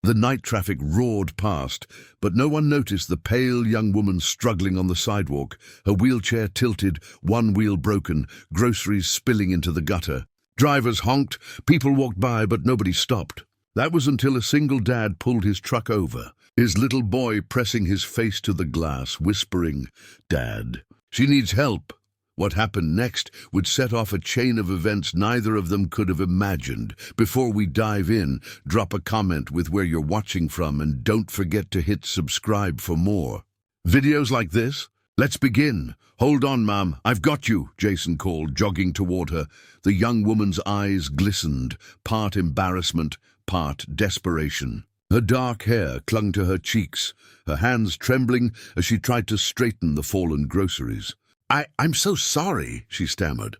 The night traffic roared past, but no one noticed the pale young woman struggling on the sidewalk, her wheelchair tilted, one wheel broken, groceries spilling into the gutter. Drivers honked, people walked by, but nobody stopped. That was until a single dad pulled his truck over, his little boy pressing his face to the glass, whispering, "Dad, she needs help." What happened next would set off a chain of events neither of them could have imagined. Before we dive in, drop a comment with where you're watching from and don't forget to hit subscribe for more videos like this. Let's begin. "Hold on, Mom, I've got you," Jason called, jogging toward her. The young woman's eyes glistened, part embarrassment, part desperation. Her dark hair clung to her cheeks, her hands trembling as she tried to straighten the fallen groceries. I'm so sorry," she stammered.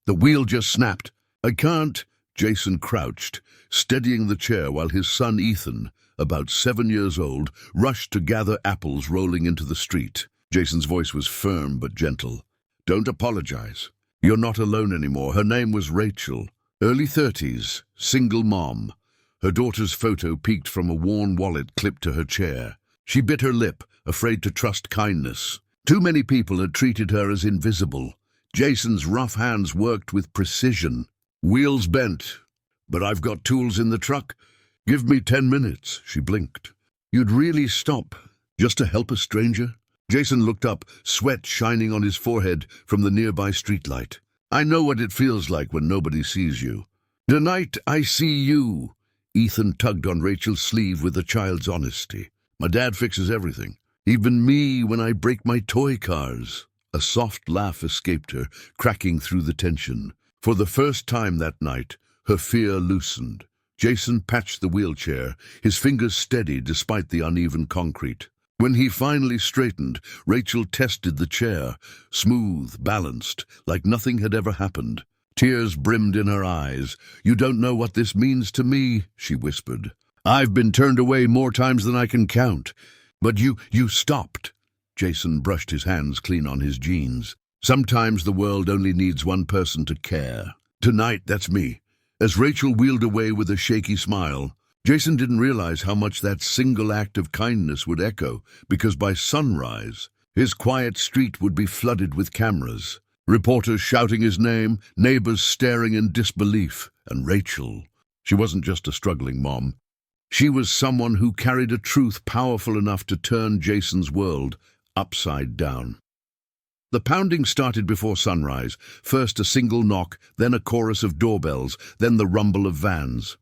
The wheel just snapped. "I can't." Jason crouched, steadying the chair while his son Ethan, about 7 years old, rushed to gather apples rolling into the street. Jason's voice was firm but gentle. "Don't apologize. You're not alone anymore." Her name was Rachel, early 30s, single mom. Her daughter's photo peeked from a worn wallet clipped to her chair. She bit her lip, afraid to trust kindness. Too many people had treated her as invisible. Jason's rough hands worked with precision. "Wheels bent, but I've got tools in the truck. Give me 10 minutes, she blinked. "You'd really stop, just to help a stranger?" Jason looked up, sweat shining on his forehead from the nearby streetlight. "I know what it feels like when nobody sees you." "Tonight I see you." Ethan tugged on Rachel's sleeve with a child's honesty. "My dad fixes everything. Even me when I break my toy cars." A soft laugh escaped her, cracking through the tension. For the first time that night, her fear loosened. Jason patched the wheelchair, his fingers steady despite the uneven concrete. When he finally straightened, Rachel tested the chair, smooth, balanced, like nothing had ever happened. Tears brimmed in her eyes. "You don't know what this means to me," she whispered. "I've been turned away more times than I can count. But you stopped." Jason brushed his hands clean on his jeans. "Sometimes the world only needs one person to care. Tonight, that's me." As Rachel wheeled away with a shaky smile, Jason didn't realize how much that single act of kindness would echo, because by sunrise, his quiet street would be flooded with cameras. Reporters shouting his name, neighbors staring in disbelief, and Rachel. She wasn't just a struggling mom. She was someone who carried a truth powerful enough to turn Jason's world upside down. The pounding started before sunrise, first a single knock, then a chorus of doorbells, then the rumble of vans.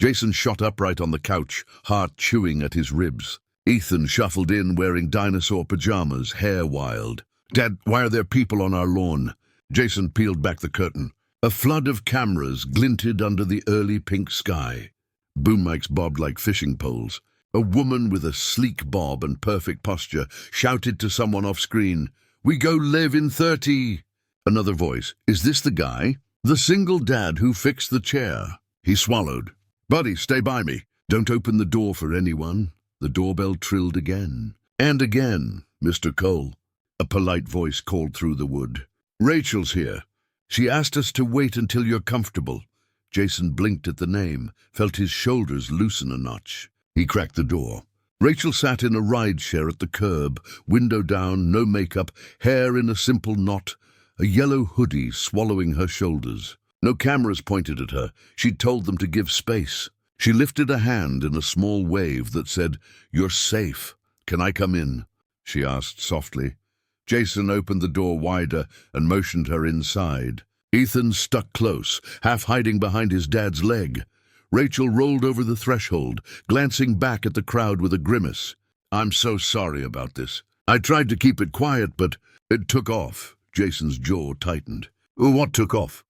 Jason shot upright on the couch, heart chewing at his ribs. Ethan shuffled in wearing dinosaur pajamas, hair wild. "Dad, why are there people on our lawn?" Jason peeled back the curtain. A flood of cameras glinted under the early pink sky. Boom mics bobbed like fishing poles. A woman with a sleek bob and perfect posture shouted to someone off screen, "We go live in 30. Another voice, "Is this the guy? The single dad who fixed the chair?" He swallowed. "Buddy, stay by me. Don't open the door for anyone." The doorbell trilled again. And again, "Mr. Cole." A polite voice called through the wood. "Rachel's here. She asked us to wait until you're comfortable." Jason blinked at the name, felt his shoulders loosen a notch. He cracked the door. Rachel sat in a ride share at the curb, window down, no makeup, hair in a simple knot, a yellow hoodie swallowing her shoulders. No cameras pointed at her. She'd told them to give space. She lifted a hand in a small wave that said, "You're safe. Can I come in?" she asked softly. Jason opened the door wider and motioned her inside. Ethan stuck close, half hiding behind his dad's leg. Rachel rolled over the threshold, glancing back at the crowd with a grimace. "I'm so sorry about this. I tried to keep it quiet, but it took off." Jason's jaw tightened. "What took off?"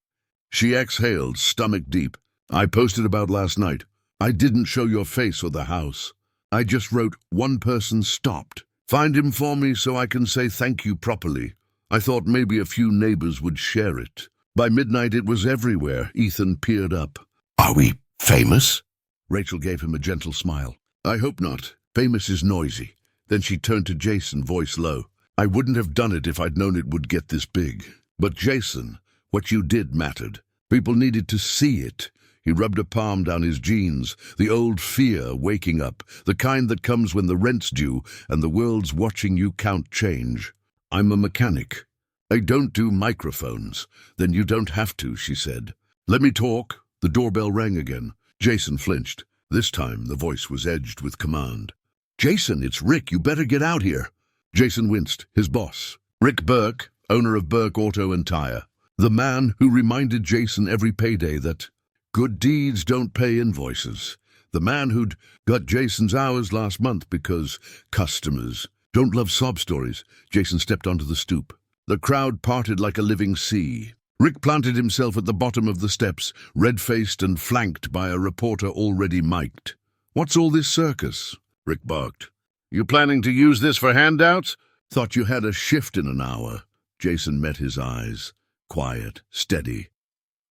She exhaled, stomach deep. "I posted about last night. I didn't show your face or the house. I just wrote, 'One person stopped. Find him for me so I can say thank you properly.' I thought maybe a few neighbors would share it." By midnight it was everywhere. Ethan peered up. "Are we famous?" Rachel gave him a gentle smile. "I hope not. Famous is noisy." Then she turned to Jason, voice low. "I wouldn't have done it if I'd known it would get this big. But Jason, what you did mattered. People needed to see it. He rubbed a palm down his jeans, the old fear waking up, the kind that comes when the rent's due and the world's watching you count change. I'm a mechanic. I don't do microphones. Then you don't have to, she said. Let me talk. The doorbell rang again. Jason flinched. This time the voice was edged with command. Jason, it's Rick. You better get out here. Jason winced. His boss, Rick Burke, owner of Burke Auto and Tire. The man who reminded Jason every payday that good deeds don't pay invoices. The man who'd got Jason's hours last month because customers don't love sob stories. Jason stepped onto the stoop. The crowd parted like a living sea. Rick planted himself at the bottom of the steps, red-faced and flanked by a reporter already mic'd. What's all this circus? Rick barked. You planning to use this for handouts? Thought you had a shift in an hour. Jason met his eyes. Quiet, steady.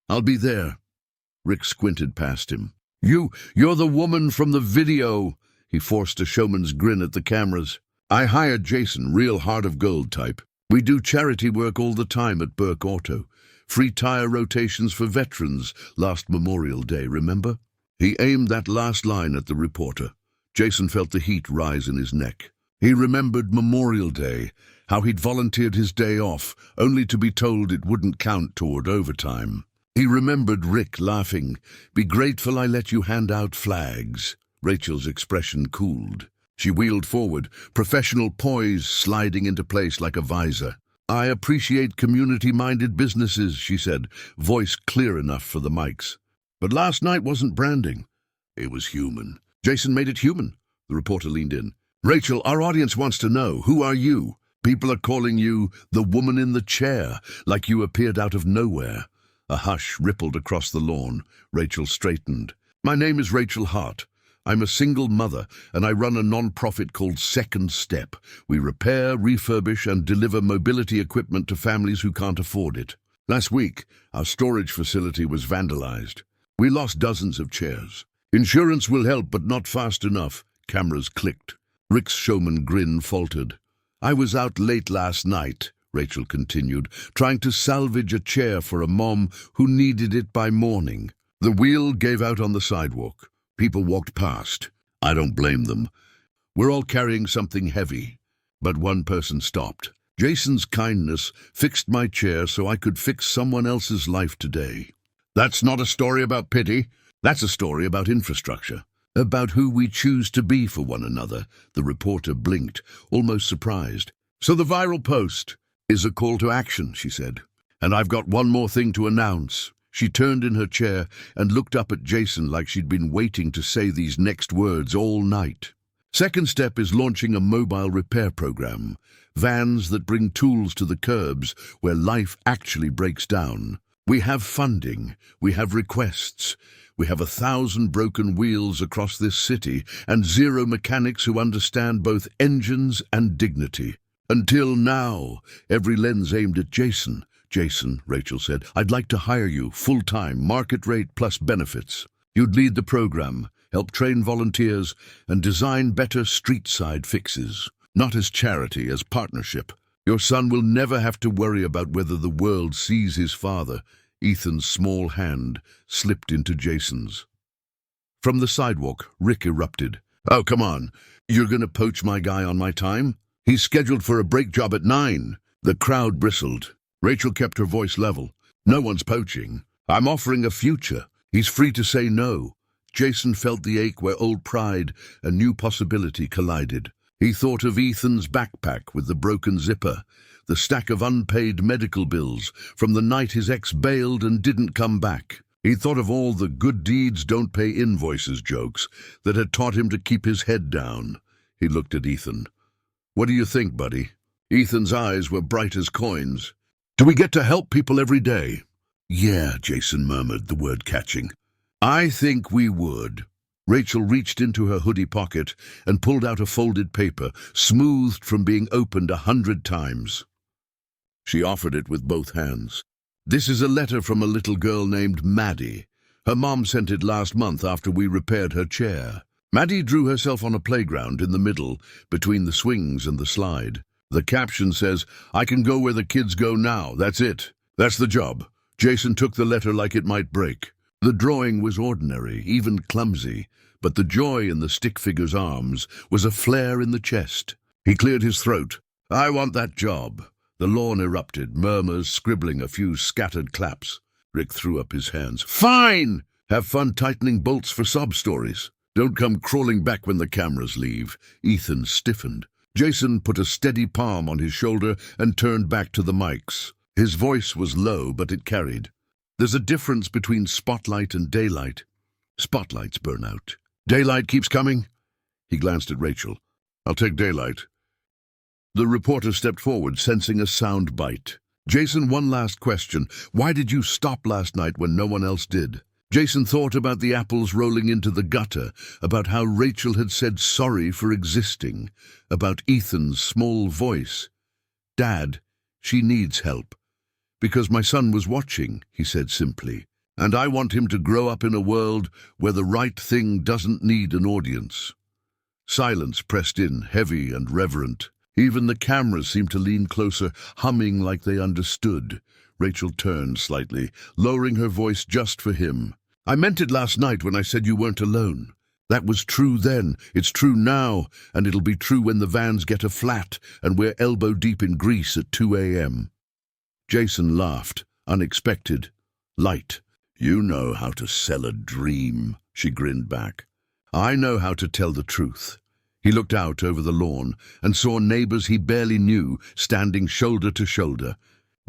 I'll be there. Rick squinted past him. You're the woman from the video. He forced a showman's grin at the cameras. I hired Jason, real heart of gold type. We do charity work all the time at Burke Auto. Free tire rotations for veterans last Memorial Day, remember? He aimed that last line at the reporter. Jason felt the heat rise in his neck. He remembered Memorial Day, how he'd volunteered his day off, only to be told it wouldn't count toward overtime. He remembered Rick laughing, "Be grateful I let you hand out flags." Rachel's expression cooled. She wheeled forward, professional poise sliding into place like a visor. I appreciate community-minded businesses, she said, voice clear enough for the mics. But last night wasn't branding. It was human. Jason made it human. The reporter leaned in. Rachel, our audience wants to know, who are you? People are calling you the woman in the chair, like you appeared out of nowhere. A hush rippled across the lawn. Rachel straightened. My name is Rachel Hart. I'm a single mother, and I run a non-profit called Second Step. We repair, refurbish, and deliver mobility equipment to families who can't afford it. Last week, our storage facility was vandalized. We lost dozens of chairs. Insurance will help, but not fast enough. Cameras clicked. Rick's showman grin faltered. I was out late last night, Rachel continued, trying to salvage a chair for a mom who needed it by morning. The wheel gave out on the sidewalk. People walked past. I don't blame them. We're all carrying something heavy. But one person stopped. Jason's kindness fixed my chair so I could fix someone else's life today. That's not a story about pity. That's a story about infrastructure. About who we choose to be for one another. The reporter blinked, almost surprised. So the viral post is a call to action, she said. And I've got one more thing to announce. She turned in her chair and looked up at Jason like she'd been waiting to say these next words all night. Second Step is launching a mobile repair program. Vans that bring tools to the curbs where life actually breaks down. We have funding. We have requests. We have 1,000 broken wheels across this city and 0 mechanics who understand both engines and dignity. Until now, every lens aimed at Jason. Jason, Rachel said, I'd like to hire you, full-time, market rate plus benefits. You'd lead the program, help train volunteers, and design better street-side fixes. Not as charity, as partnership. Your son will never have to worry about whether the world sees his father. Ethan's small hand slipped into Jason's. From the sidewalk, Rick erupted. Oh, come on. You're going to poach my guy on my time? He's scheduled for a brake job at 9. The crowd bristled. Rachel kept her voice level. No one's poaching. I'm offering a future. He's free to say no. Jason felt the ache where old pride and new possibility collided. He thought of Ethan's backpack with the broken zipper, the stack of unpaid medical bills from the night his ex bailed and didn't come back. He thought of all the good deeds don't pay invoices jokes that had taught him to keep his head down. He looked at Ethan. What do you think, buddy? Ethan's eyes were bright as coins. Do we get to help people every day? Yeah, Jason murmured, the word catching. I think we would. Rachel reached into her hoodie pocket and pulled out a folded paper, smoothed from being opened 100 times. She offered it with both hands. This is a letter from a little girl named Maddie. Her mom sent it last month after we repaired her chair. Maddie drew herself on a playground in the middle, between the swings and the slide. The caption says, I can go where the kids go now. That's it. That's the job. Jason took the letter like it might break. The drawing was ordinary, even clumsy, but the joy in the stick figure's arms was a flare in the chest. He cleared his throat. "I want that job." The lawn erupted, murmurs scribbling a few scattered claps. Rick threw up his hands. "Fine! Have fun tightening bolts for sob stories. Don't come crawling back when the cameras leave." Ethan stiffened. Jason put a steady palm on his shoulder and turned back to the mics. His voice was low, but it carried. "There's a difference between spotlight and daylight. Spotlights burn out. Daylight keeps coming." He glanced at Rachel. "I'll take daylight." The reporter stepped forward, sensing a sound bite. "Jason, one last question. Why did you stop last night when no one else did?" Jason thought about the apples rolling into the gutter, about how Rachel had said sorry for existing, about Ethan's small voice. "Dad, she needs help." "Because my son was watching," he said simply. "And I want him to grow up in a world where the right thing doesn't need an audience." Silence pressed in, heavy and reverent. Even the cameras seemed to lean closer, humming like they understood. Rachel turned slightly, lowering her voice just for him. "I meant it last night when I said you weren't alone. That was true then, it's true now, and it'll be true when the vans get a flat and we're elbow-deep in Greece at 2 a.m. Jason laughed, unexpected, light. "You know how to sell a dream," she grinned back. "I know how to tell the truth." He looked out over the lawn and saw neighbors he barely knew standing shoulder to shoulder.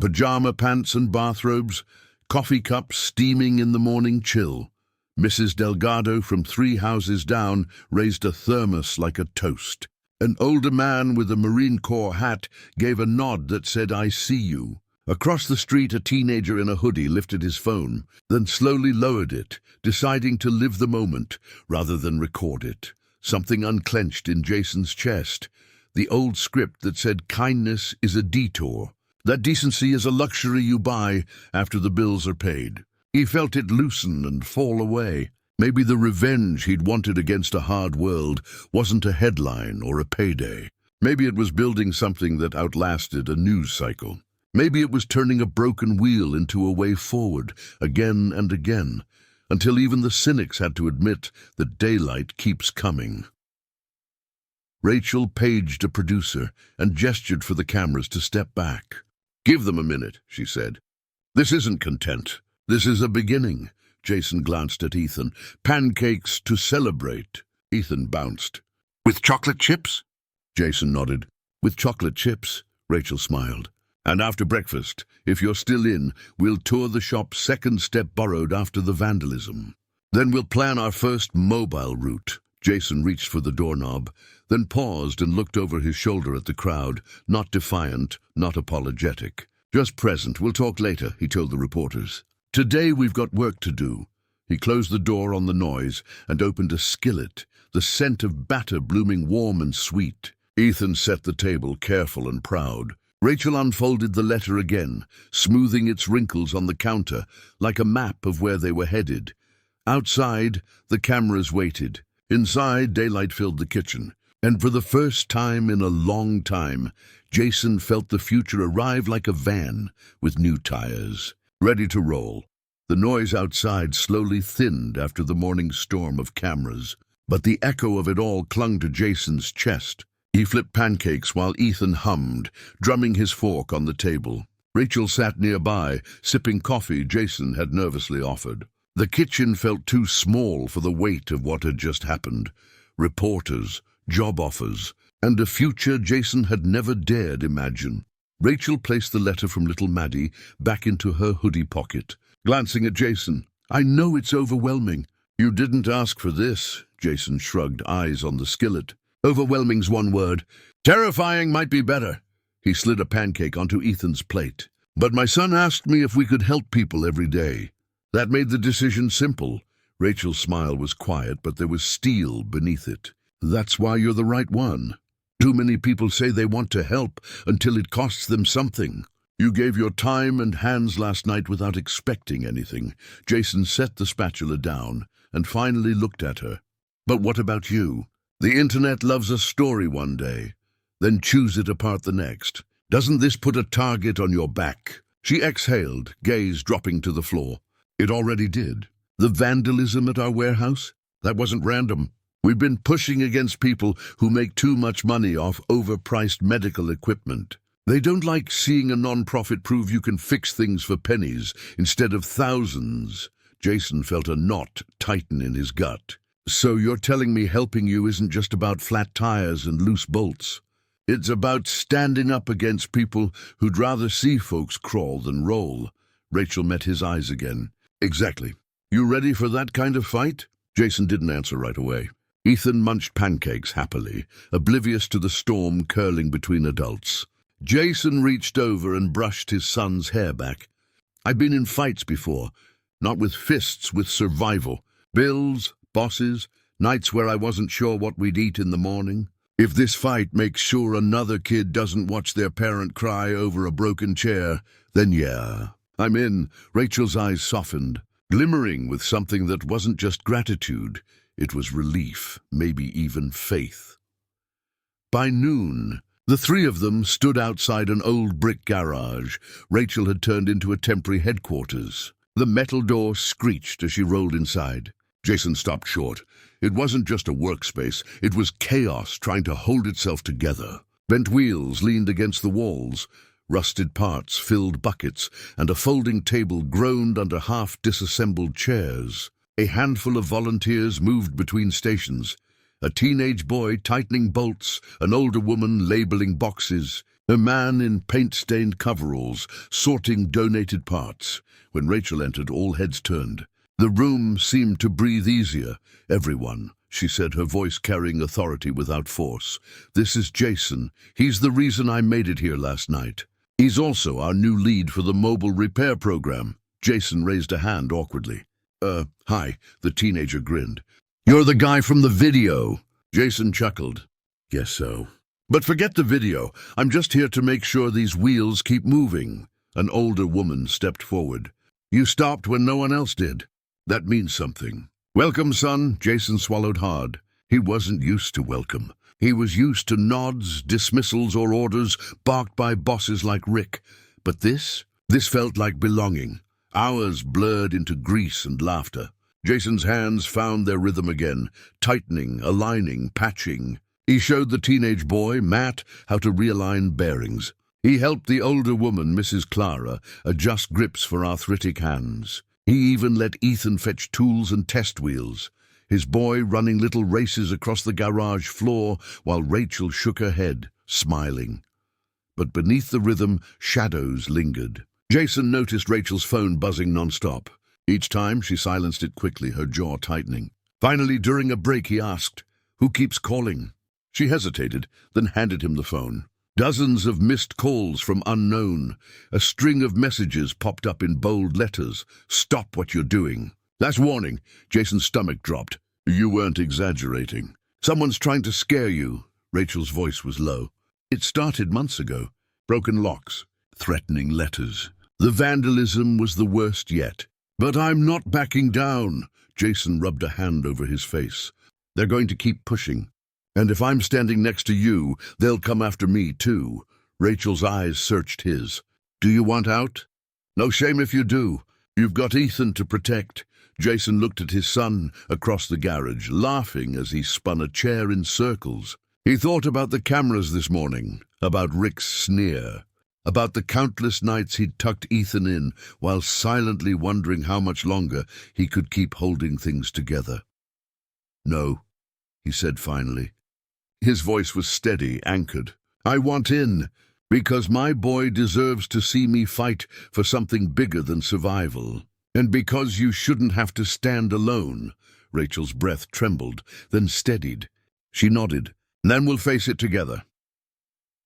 Pajama pants and bathrobes, coffee cups steaming in the morning chill. Mrs. Delgado from 3 houses down raised a thermos like a toast. An older man with a Marine Corps hat gave a nod that said, "I see you." Across the street, a teenager in a hoodie lifted his phone, then slowly lowered it, deciding to live the moment rather than record it. Something unclenched in Jason's chest. The old script that said kindness is a detour, that decency is a luxury you buy after the bills are paid. He felt it loosen and fall away. Maybe the revenge he'd wanted against a hard world wasn't a headline or a payday. Maybe it was building something that outlasted a news cycle. Maybe it was turning a broken wheel into a way forward, again and again, until even the cynics had to admit that daylight keeps coming. Rachel paged a producer and gestured for the cameras to step back. "Give them a minute," she said. "This isn't content. This is a beginning." Jason glanced at Ethan. "Pancakes to celebrate." Ethan bounced. "With chocolate chips?" Jason nodded. "With chocolate chips," Rachel smiled. "And after breakfast, if you're still in, we'll tour the shop second step borrowed after the vandalism. Then we'll plan our first mobile route." Jason reached for the doorknob, then paused and looked over his shoulder at the crowd, not defiant, not apologetic. "Just present, we'll talk later," he told the reporters. "Today we've got work to do." He closed the door on the noise and opened a skillet, the scent of batter blooming warm and sweet. Ethan set the table, careful and proud. Rachel unfolded the letter again, smoothing its wrinkles on the counter, like a map of where they were headed. Outside, the cameras waited. Inside, daylight filled the kitchen. And for the first time in a long time, Jason felt the future arrive like a van with new tires, ready to roll. The noise outside slowly thinned after the morning storm of cameras, but the echo of it all clung to Jason's chest. He flipped pancakes while Ethan hummed, drumming his fork on the table. Rachel sat nearby, sipping coffee Jason had nervously offered. The kitchen felt too small for the weight of what had just happened. Reporters, job offers, and a future Jason had never dared imagine. Rachel placed the letter from little Maddie back into her hoodie pocket, glancing at Jason. "I know it's overwhelming." "You didn't ask for this," Jason shrugged, eyes on the skillet. "Overwhelming's one word. Terrifying might be better." He slid a pancake onto Ethan's plate. "But my son asked me if we could help people every day. That made the decision simple." Rachel's smile was quiet, but there was steel beneath it. "That's why you're the right one. Too many people say they want to help until it costs them something. You gave your time and hands last night without expecting anything." Jason set the spatula down and finally looked at her. "But what about you? The internet loves a story one day, then chews it apart the next. Doesn't this put a target on your back?" She exhaled, gaze dropping to the floor. "It already did. The vandalism at our warehouse? That wasn't random. We've been pushing against people who make too much money off overpriced medical equipment. They don't like seeing a non-profit prove you can fix things for pennies instead of thousands. Jason felt a knot tighten in his gut. So you're telling me helping you isn't just about flat tires and loose bolts? It's about standing up against people who'd rather see folks crawl than roll. Rachel met his eyes again. Exactly. You ready for that kind of fight? Jason didn't answer right away. Ethan munched pancakes happily, oblivious to the storm curling between adults. Jason reached over and brushed his son's hair back. I've been in fights before, not with fists, with survival. Bills, bosses, nights where I wasn't sure what we'd eat in the morning. If this fight makes sure another kid doesn't watch their parent cry over a broken chair, then yeah, I'm in. Rachel's eyes softened, glimmering with something that wasn't just gratitude. It was relief, maybe even faith. By noon, the three of them stood outside an old brick garage Rachel had turned into a temporary headquarters. The metal door screeched as she rolled inside. Jason stopped short. It wasn't just a workspace, it was chaos trying to hold itself together. Bent wheels leaned against the walls, rusted parts filled buckets, and a folding table groaned under half-disassembled chairs. A handful of volunteers moved between stations. A teenage boy tightening bolts, an older woman labeling boxes, a man in paint-stained coveralls sorting donated parts. When Rachel entered, all heads turned. The room seemed to breathe easier. Everyone, she said, her voice carrying authority without force. This is Jason. He's the reason I made it here last night. He's also our new lead for the mobile repair program. Jason raised a hand awkwardly. Hi, the teenager grinned. You're the guy from the video. Jason chuckled. Guess so. But forget the video. I'm just here to make sure these wheels keep moving. An older woman stepped forward. You stopped when no one else did. That means something. Welcome, son. Jason swallowed hard. He wasn't used to welcome. He was used to nods, dismissals, or orders barked by bosses like Rick. But this felt like belonging. Hours blurred into grease and laughter. Jason's hands found their rhythm again, tightening, aligning, patching. He showed the teenage boy, Matt, how to realign bearings. He helped the older woman, Mrs. Clara, adjust grips for arthritic hands. He even let Ethan fetch tools and test wheels, his boy running little races across the garage floor while Rachel shook her head, smiling. But beneath the rhythm, shadows lingered. Jason noticed Rachel's phone buzzing nonstop. Each time, she silenced it quickly, her jaw tightening. Finally, during a break, he asked, "Who keeps calling?" She hesitated, then handed him the phone. Dozens of missed calls from unknown. A string of messages popped up in bold letters. "Stop what you're doing." That's warning. Jason's stomach dropped. You weren't exaggerating. Someone's trying to scare you. Rachel's voice was low. It started months ago. Broken locks, threatening letters. The vandalism was the worst yet. But I'm not backing down. Jason rubbed a hand over his face. They're going to keep pushing. And if I'm standing next to you, they'll come after me too. Rachel's eyes searched his. Do you want out? No shame if you do. You've got Ethan to protect. Jason looked at his son across the garage, laughing as he spun a chair in circles. He thought about the cameras this morning, about Rick's sneer, about the countless nights he'd tucked Ethan in while silently wondering how much longer he could keep holding things together. No, he said finally. His voice was steady, anchored. I want in, because my boy deserves to see me fight for something bigger than survival. And because you shouldn't have to stand alone. Rachel's breath trembled, then steadied. She nodded. Then we'll face it together.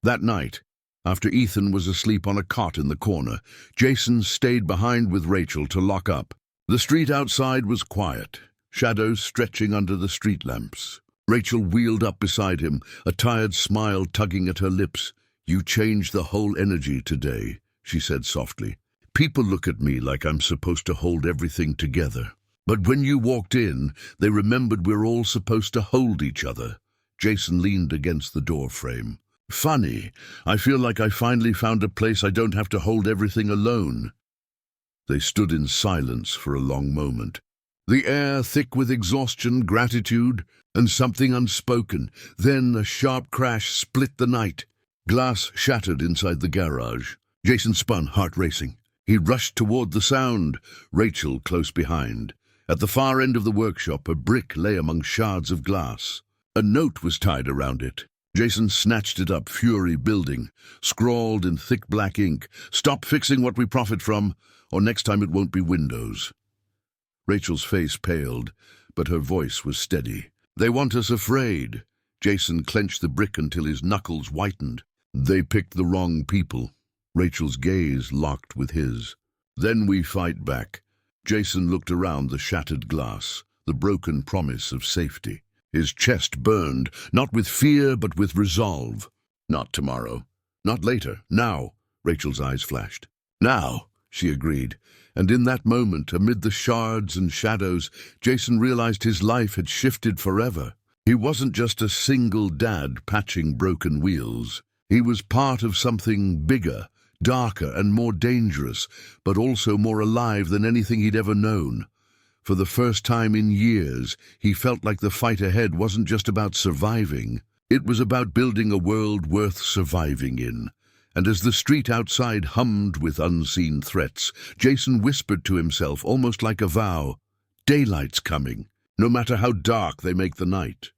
That night, after Ethan was asleep on a cot in the corner, Jason stayed behind with Rachel to lock up. The street outside was quiet, shadows stretching under the street lamps. Rachel wheeled up beside him, a tired smile tugging at her lips. You changed the whole energy today, she said softly. People look at me like I'm supposed to hold everything together. But when you walked in, they remembered we're all supposed to hold each other. Jason leaned against the door frame. Funny, I feel like I finally found a place I don't have to hold everything alone. They stood in silence for a long moment. The air thick with exhaustion, gratitude, and something unspoken. Then a sharp crash split the night. Glass shattered inside the garage. Jason spun, heart racing. He rushed toward the sound, Rachel close behind. At the far end of the workshop, a brick lay among shards of glass. A note was tied around it. Jason snatched it up, fury building, scrawled in thick black ink, "Stop fixing what we profit from, or next time it won't be windows." Rachel's face paled, but her voice was steady. "They want us afraid." Jason clenched the brick until his knuckles whitened. "They picked the wrong people." Rachel's gaze locked with his. "Then we fight back." Jason looked around the shattered glass, the broken promise of safety. His chest burned, not with fear but with resolve. "Not tomorrow. Not later. Now." Rachel's eyes flashed. "Now," she agreed, and in that moment, amid the shards and shadows, Jason realized his life had shifted forever. He wasn't just a single dad patching broken wheels. He was part of something bigger, darker and more dangerous, but also more alive than anything he'd ever known. For the first time in years, he felt like the fight ahead wasn't just about surviving. It was about building a world worth surviving in. And as the street outside hummed with unseen threats, Jason whispered to himself, almost like a vow, "Daylight's coming, no matter how dark they make the night."